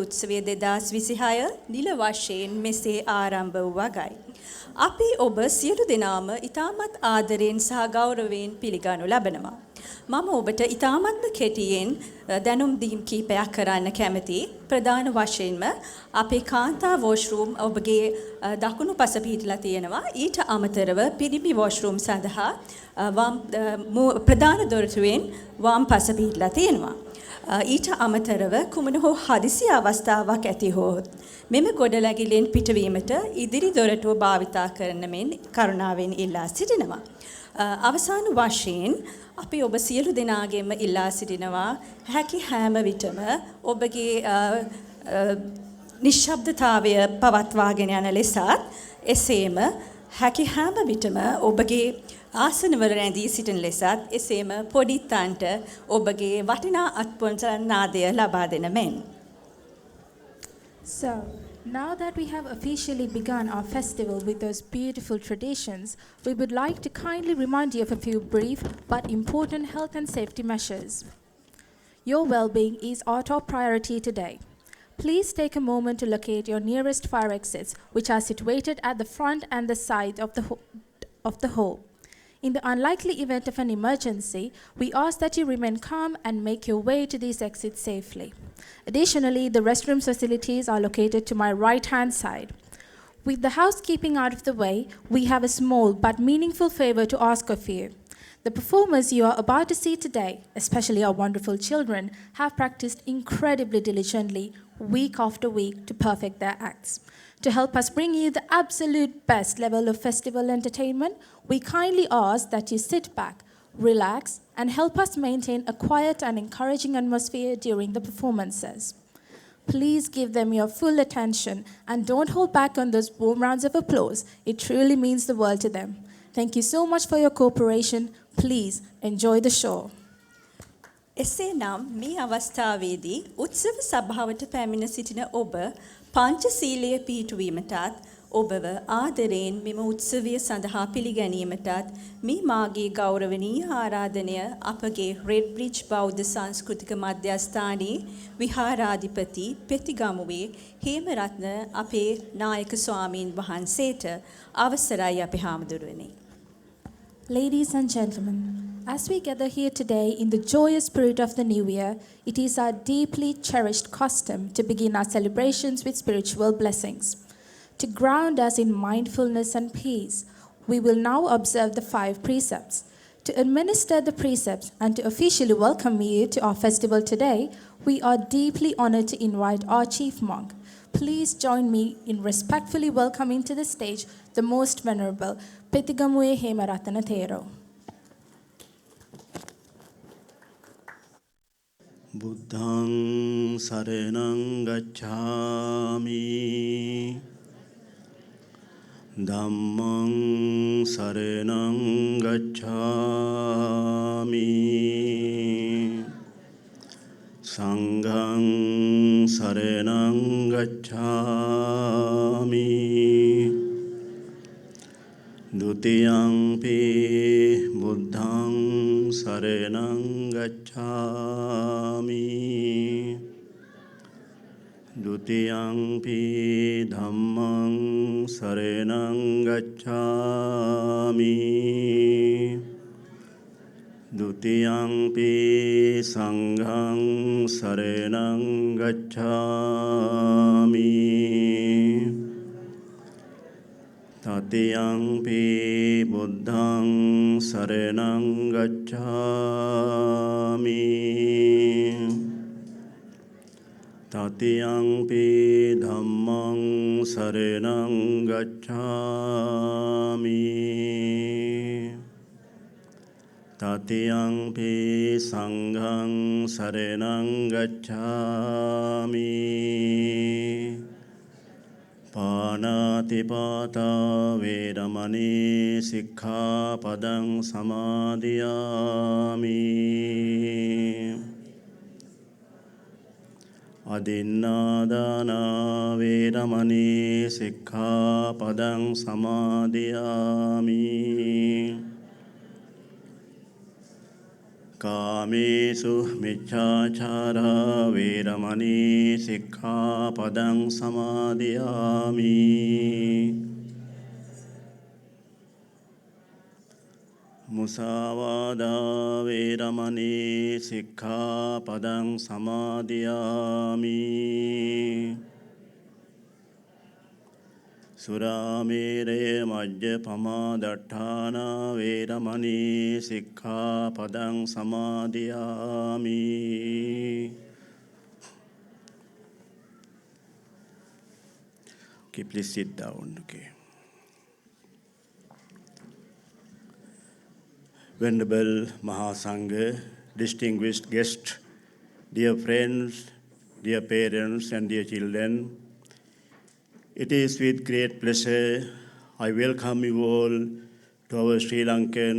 උත්සවය 2026 නිල වශයෙන් මෙසේ ආරම්භ වූ වගයි. අපි ඔබ සියලු දෙනාම ඉතාමත් ආදරයෙන් සහ ගෞරවයෙන් පිළිගනු ලබනවා. මම ඔබට ඉතාමත්ම කෙටියෙන් දැනුම් දීම් කීපයක් කරන්න කැමතියි. ප්‍රධාන වශයෙන්ම අපේ කාන්තා වොෂ්රූම් ඔබගේ දකුණු පස පිහිටලා තියෙනවා. ඊට අමතරව පිරිමි වොෂ්රූම් සඳහා ප්‍රධාන දොරටුවෙන් වම් පස පිහිටලා තියෙනවා. ඊට අමතරව කුමන හෝ හදිසි අවස්ථාවක් ඇති හොත් මෙම ගොඩනැගිල්ලෙන් පිටවීමට ඉදිරි දොරටුව භාවිතා කරන මෙන් කරුණාවෙන් ඉල්ලා සිටිනවා. අවසාන වශයෙන් අපි ඔබ සියලු දෙනාගෙන්ම ඉල්ලා සිටිනවා හැකි හැම විටම ඔබගේ නිශ්ශබ්දතාවය පවත්වාගෙන යන ලෙසත් එසේම හැකි හැම විටම ඔබගේ ආසනවල රැඳී සිටින ලෙසත් එසේම පොඩිත්තන්ට ඔබගේ වටිනා අත්පොන්සල් නාදය ලබා දෙන මෙන්. So, now that we have officially begun our festival with those beautiful traditions, we would like to kindly remind you of a few brief but important health and safety measures. Your well-being is our top priority today. Please take a moment to locate your nearest fire exits, which are situated at the front and the side of the hall. In the unlikely event of an emergency, we ask that you remain calm and make your way to these exits safely. Additionally, the restroom facilities are located to my right-hand side. With the housekeeping out of the way, we have a small but meaningful favor to ask of you. The performers you are about to see today, especially our wonderful children, have practiced incredibly diligently week after week to perfect their acts. To help us bring you the absolute best level of festival entertainment, we kindly ask that you sit back, relax, and help us maintain a quiet and encouraging atmosphere during the performances. Please give them your full attention and don't hold back on those warm rounds of applause. It truly means the world to them. Thank you so much for your cooperation. Please enjoy the show. එසේනම් මේ අවස්ථාවේදී උත්සව සභාවට පැමිණ සිටින ඔබ පංචශීලයේ පිහිටුවීමටත් ඔබව ආදරයෙන් මෙම උත්සවය සඳහා පිළිගැනීමටත් මේ මාගේ ගෞරවනීය ආරාධනය අපගේ රෙඩ් බ්‍රිජ් බෞද්ධ සංස්කෘතික මධ්‍යස්ථානයේ විහාරාධිපති පෙතිගමුවේ හේමරත්න අපේ නායක ස්වාමීන් වහන්සේට අවසරයි අපේ හාමුදුරුවනේ. Ladies and gentlemen, as we gather here today in the joyous spirit of the new year, it is our deeply cherished custom to begin our celebrations with spiritual blessings. To ground us in mindfulness and peace, we will now observe the 5 precepts. To administer the precepts and to officially welcome you to our festival today, we are deeply honored to invite our chief monk. Please join me in respectfully welcoming to the stage the most venerable Pethigamuwe Hemaratana Thero. Buddhaṃ saraṇaṃ gacchāmi Dhammaṃ saraṇaṃ gacchāmi Saṅghāṃ saraṇaṃ gacchāmi Dutiyaṃ-pi buddhaṃ saraṇaṃ gacchāmi Dutiyaṃ-pi dhammaṃ saraṇaṃ gacchāmi Dutiyaṃ-pi saṅghāṃ saraṇaṃ gacchāmi Tatiyaṃ-pi buddhaṃ saraṇaṃ gacchāmi Tatiyaṃ-pi dhammaṃ saraṇaṃ gacchāmi Tatiyaṃ-pi saṅghāṃ saraṇaṃ gacchāmi Pāṇātipātā vēramaṇī sikkhapada samādhiyāmi Adinādānā vēramaṇī sikkhapada samādhiyāmi කාමේසු මිච්ඡාචාරා වේරමණී සික්ඛාපදං සමාදියාමි. මුසාවාදා වේරමණී සික්ඛාපදං සමාදියාමි. සුරාමේරය මජ්ජපමා දට්ඨානා වේරමණී සික්ඛාපදං සමාදියාමි. Okay, please sit down. Okay. Venerable Mahasangha, distinguished guests, dear friends, dear parents and dear children, it is with great pleasure I welcome you all to our Sri Lankan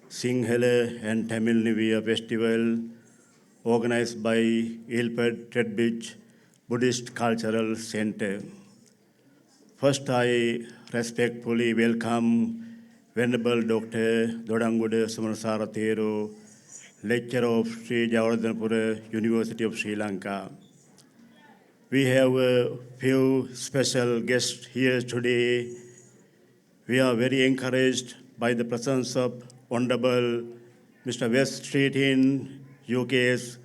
Sinhala and Tamil New Year festival organized by Ilford Treadbridge Buddhist Cultural Center. First, I respectfully welcome Venerable Dr. Dodanguda Sumanasara Thero, lecturer of Sri Javardhanapura University of Sri Lanka. We have a few special guests here today. We are very encouraged by the presence of Honorable Mr. West Streeting, UK's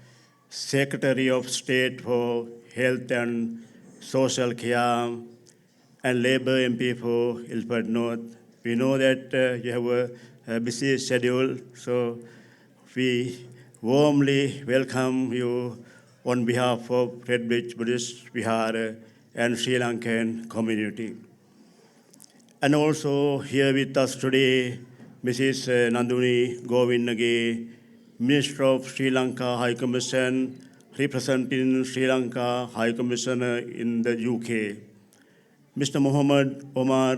Secretary of State for Health and Social Care and Labour MP for Ilford North. We know that you have a busy schedule, so we warmly welcome you on behalf of Treadbridge Buddhist Vihara and Sri Lankan community. And also here with us today, Mrs. Nanduni Govindage, Minister of Sri Lanka High Commission, representing Sri Lanka High Commissioner in the UK. Mr. Muhammad Omar,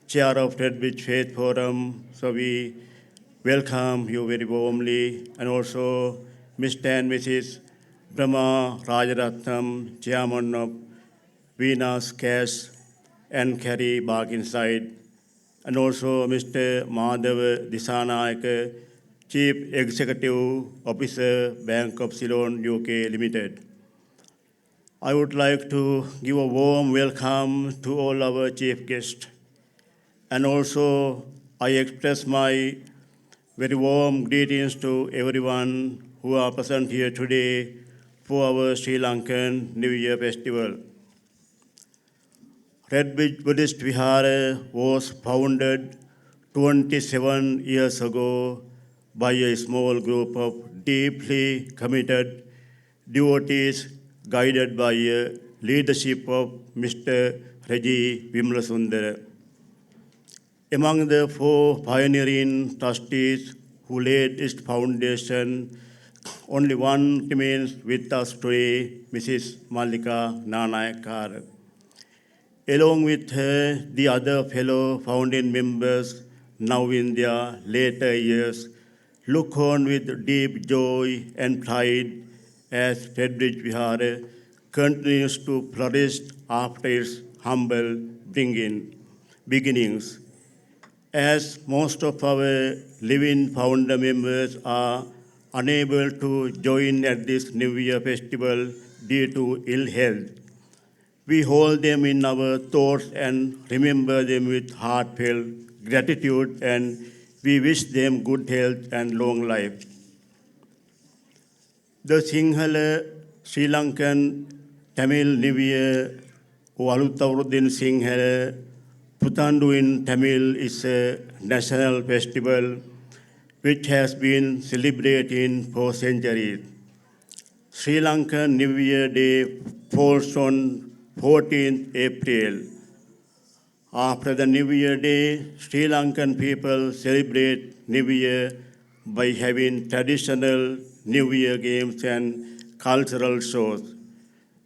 Chair of Treadbridge Faith Forum, so we welcome you very warmly. And also Mr. and Mrs. Brahma Rajaratnam, Chairman of Venus Cash and Carry Bargain-Side, and also Mr. Madhav Disanayaka, Chief Executive Officer, Bank of Ceylon, UK Limited. I would like to give a warm welcome to all our chief guests. And also I express my very warm greetings to everyone who are present here today for our Sri Lankan New Year festival. Treadbridge Buddhist Vihara was founded 27 years ago by a small group of deeply committed devotees guided by a leadership of Mr. Reji Vimlasundara. Among the four pioneering trustees who laid its foundation, only one remains with us today, Mrs. Mallika Nanayakar. Along with her, the other fellow founding members, now in their later years, look on with deep joy and pride as Treadbridge Vihara continues to flourish after its humble beginnings. As most of our living founder members are unable to join at this New Year festival due to ill health, we hold them in our thoughts and remember them with heartfelt gratitude, and we wish them good health and long life. The Sinhala Sri Lankan Tamil New Year, or Alutawruddin Sinhala, Puthandu in Tamil, is a national festival which has been celebrated for centuries. Sri Lankan New Year Day falls on 14th April. After the New Year Day, Sri Lankan people celebrate New Year by having traditional New Year games and cultural shows.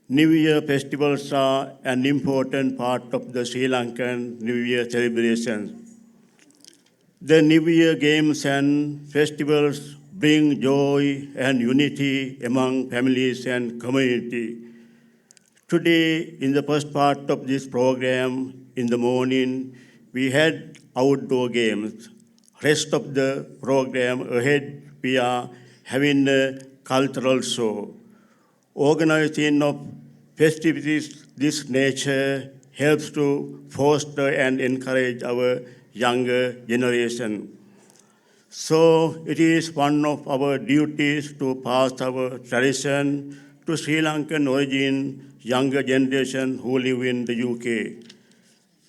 New Year festivals are an important part of the Sri Lankan New Year celebrations. The New Year games and festivals bring joy and unity among families and community. Today, in the first part of this program, in the morning, we had outdoor games. Rest of the program ahead, we are having a cultural show. Organizing of festivities this nature helps to foster and encourage our younger generation. So it is one of our duties to pass our tradition to Sri Lankan origin younger generation who live in the UK.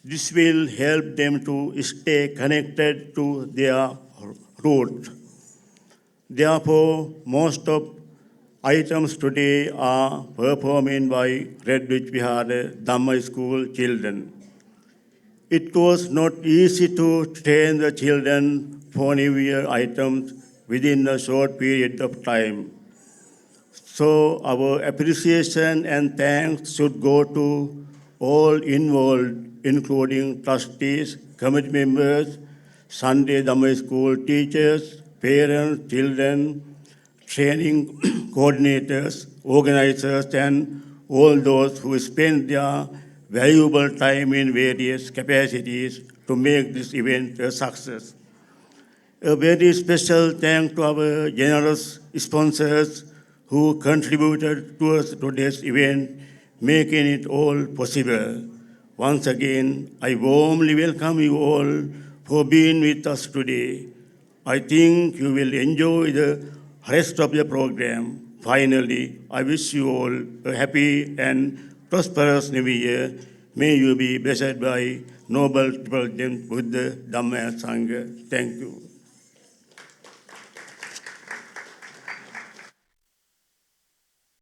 This will help them to stay connected to their root. Therefore, most of items today are performed by Redwich Vihara Dhamma School children. It was not easy to train the children for New Year items within a short period of time. So our appreciation and thanks should go to all involved, including trustees, committee members, Sunday Dhamma School teachers, parents, children, training coordinators, organizers, and all those who spend their valuable time in various capacities to make this event a success. A very special thanks to our generous sponsors who contributed towards today's event, making it all possible. Once again, I warmly welcome you all for being with us today. I think you will enjoy the rest of the program. Finally, I wish you all a happy and prosperous New Year. May you be blessed by Noble Triple Gem Buddha Dhamma and Sangha. Thank you.